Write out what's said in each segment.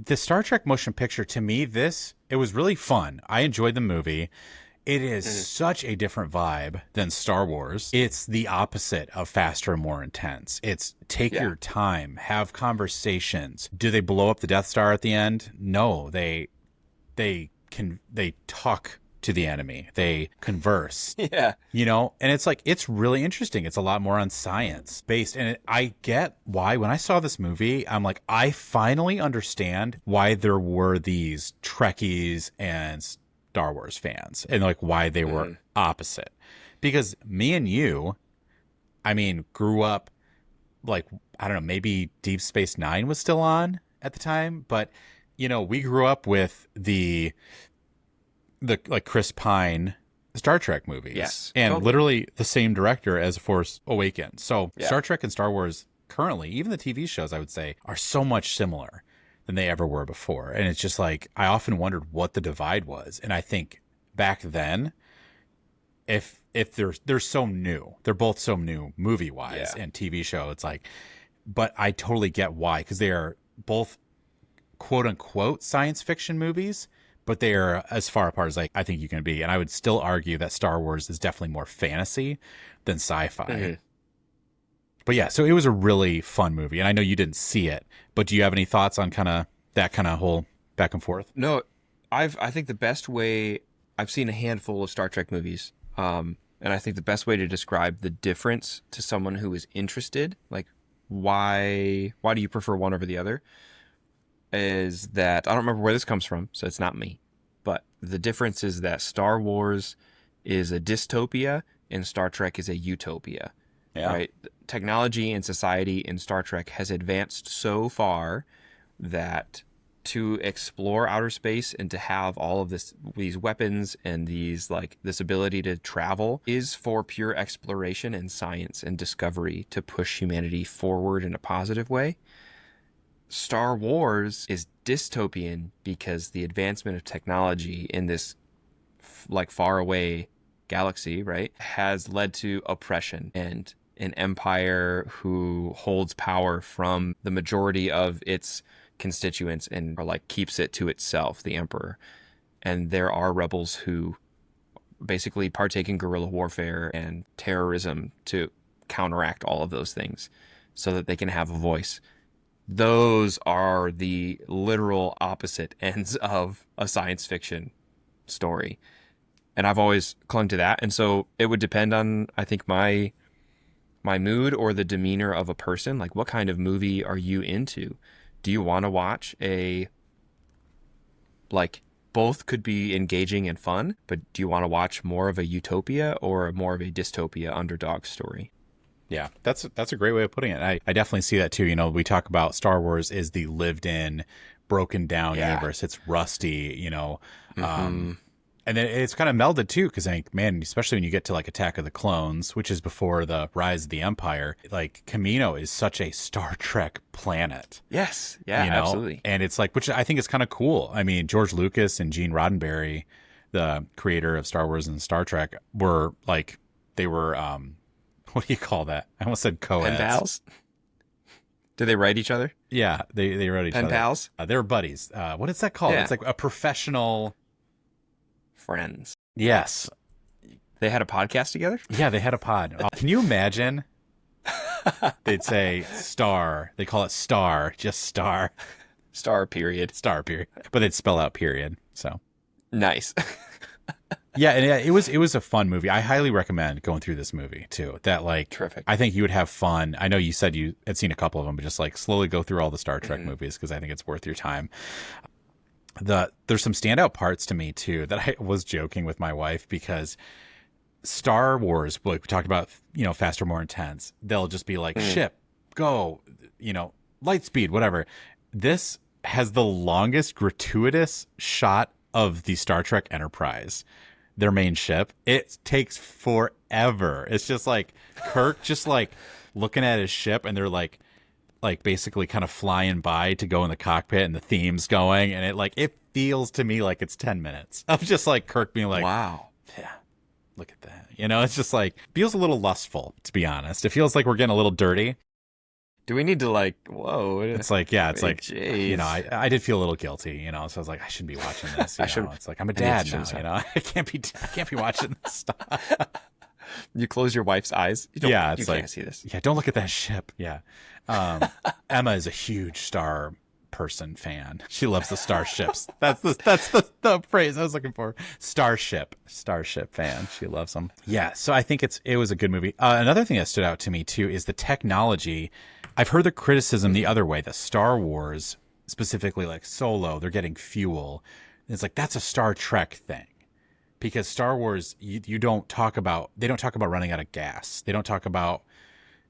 the Star Trek motion picture, to me, it was really fun. I enjoyed the movie. It is such a different vibe than Star Wars. It's the opposite of faster and more intense. It's take your time, have conversations. Do they blow up the Death Star at the end? No, they talk to the enemy. They converse. Yeah. And it's like, it's really interesting. It's a lot more on science based. And I get why, when I saw this movie, I'm like, I finally understand why there were these Trekkies and Star Wars fans, and like why they were opposite. Because me and you, I mean, grew up like, I don't know, maybe Deep Space Nine was still on at the time, but we grew up with the like Chris Pine Star Trek movies. Yes. And Totally. literally the same director as Force Awakens. So Star Trek and Star Wars currently, even the TV shows, I would say, are so much similar than they ever were before. And it's just like, I often wondered what the divide was. And I think back then, if they're so new, they're both so new movie wise and TV show, it's like, but I totally get why, because they are both quote unquote science fiction movies, but they are as far apart as I think you can be. And I would still argue that Star Wars is definitely more fantasy than sci-fi. But yeah, so it was a really fun movie. And I know you didn't see it, but do you have any thoughts on kind of that kind of whole back and forth? No, I think the best way, I've seen a handful of Star Trek movies, and I think the best way to describe the difference to someone who is interested, like why do you prefer one over the other, is that, I don't remember where this comes from, so it's not me, but the difference is that Star Wars is a dystopia and Star Trek is a utopia. Yeah. Right? Technology and society in Star Trek has advanced so far that to explore outer space and to have all of these weapons and this ability to travel is for pure exploration and science and discovery to push humanity forward in a positive way. Star Wars is dystopian because the advancement of technology in this far away galaxy, right, has led to oppression and an empire who holds power from the majority of its constituents and keeps it to itself, the emperor. And there are rebels who basically partake in guerrilla warfare and terrorism to counteract all of those things so that they can have a voice. Those are the literal opposite ends of a science fiction story. And I've always clung to that. And so it would depend on, I think, my mood or the demeanor of a person. Like, what kind of movie are you into? Do you want to watch both could be engaging and fun, but do you want to watch more of a utopia or more of a dystopia underdog story? Yeah, that's a great way of putting it. I definitely see that too. We talk about Star Wars is the lived in, broken down universe. It's rusty, and then it's kind of melded too, because I think, man, especially when you get to Attack of the Clones, which is before the rise of the Empire, Kamino is such a Star Trek planet. Yes, yeah, absolutely. And it's which I think is kind of cool. I mean, George Lucas and Gene Roddenberry, the creator of Star Wars and Star Trek, were they were what do you call that? I almost said co-eds. Pen pals? Do they write each other? Yeah, they wrote each other. Pen pals? They're buddies. What is that called? Yeah. It's a professional... Friends. Yes. They had a podcast together? Yeah, they had a pod. Can you imagine? They'd say star. They call it star. Just star. Star period. Star period. But they'd spell out period. So nice. Yeah, and it was a fun movie. I highly recommend going through this movie too. That terrific. I think you would have fun. I know you said you had seen a couple of them, but just slowly go through all the Star Trek movies, because I think it's worth your time. There's some standout parts to me too that I was joking with my wife, because Star Wars, we talked about, faster, more intense. They'll just be ship, go, light speed, whatever. This has the longest gratuitous shot of the Star Trek Enterprise, their main ship. It takes forever. It's just Kirk just looking at his ship, and they're basically kind of flying by to go in the cockpit, and the theme's going, and it feels to me like it's 10 minutes of just Kirk being wow, yeah, look at that. It's just feels a little lustful, to be honest. It feels like we're getting a little dirty. Do we need to like? Whoa! It's like, yeah, it's Hey, like, jeez. I did feel a little guilty, so I was like, I shouldn't be watching this, I should. it's like, I'm a I need to dad turn now, this on. I can't be watching this stuff. You close your wife's eyes. You don't. Yeah, You it's like, can't see this. yeah, don't look at that ship. Yeah. Um, Emma is a huge Star person fan. She loves the starships. That's the phrase I was looking for. Starship fan. She loves them. Yeah. So I think it was a good movie. Another thing that stood out to me too is the technology. I've heard the criticism the other way that Star Wars, specifically like Solo, they're getting fuel. It's like that's a Star Trek thing. Because Star Wars, you don't talk about, they don't talk about running out of gas. They don't talk about,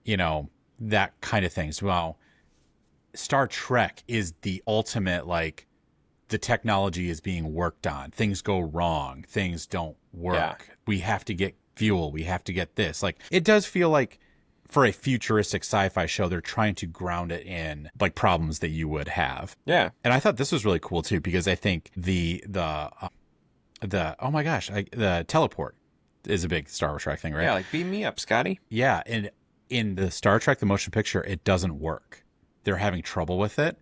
you know, that kind of things. Well, Star Trek is the ultimate, like, the technology is being worked on. Things go wrong. Things don't Yeah. work. We have to get fuel. We have to get this. Like, it does feel like for a futuristic sci-fi show, they're trying to ground it in like problems that you would have. Yeah. And I thought this was really cool too, because I think oh my gosh, the teleport is a big Star Trek thing, right? Yeah. Like beam me up, Scotty. Yeah, and in the Star Trek the motion picture, it doesn't work. They're having trouble with it,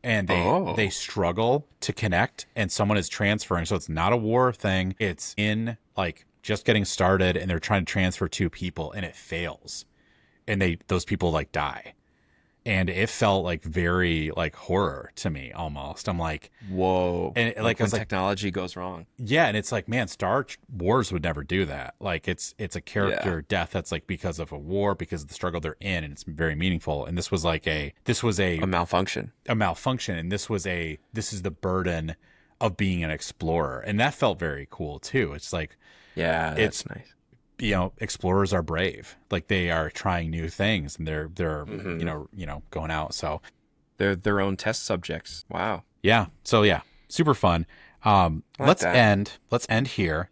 and they Oh. struggle to connect, and someone is transferring. So it's not a war thing. It's in like just getting started, and they're trying to transfer two people, and it fails, and those people like die. And it felt like very like horror to me almost. I'm like, Whoa. and Like I when was like, technology goes wrong. yeah, and it's like, man, Star Wars would never do that. Like it's a Yeah. character death that's like because of a war, because of the struggle they're in, and it's very meaningful. And this was like A malfunction. a malfunction, and this is the burden of being an explorer, and that felt very cool too. It's like Yeah. it's That's nice. explorers are brave, like they are trying new things, and they're Hmm. going out. So They're their own test subjects. Wow. yeah, super fun. I like that. Let's end here.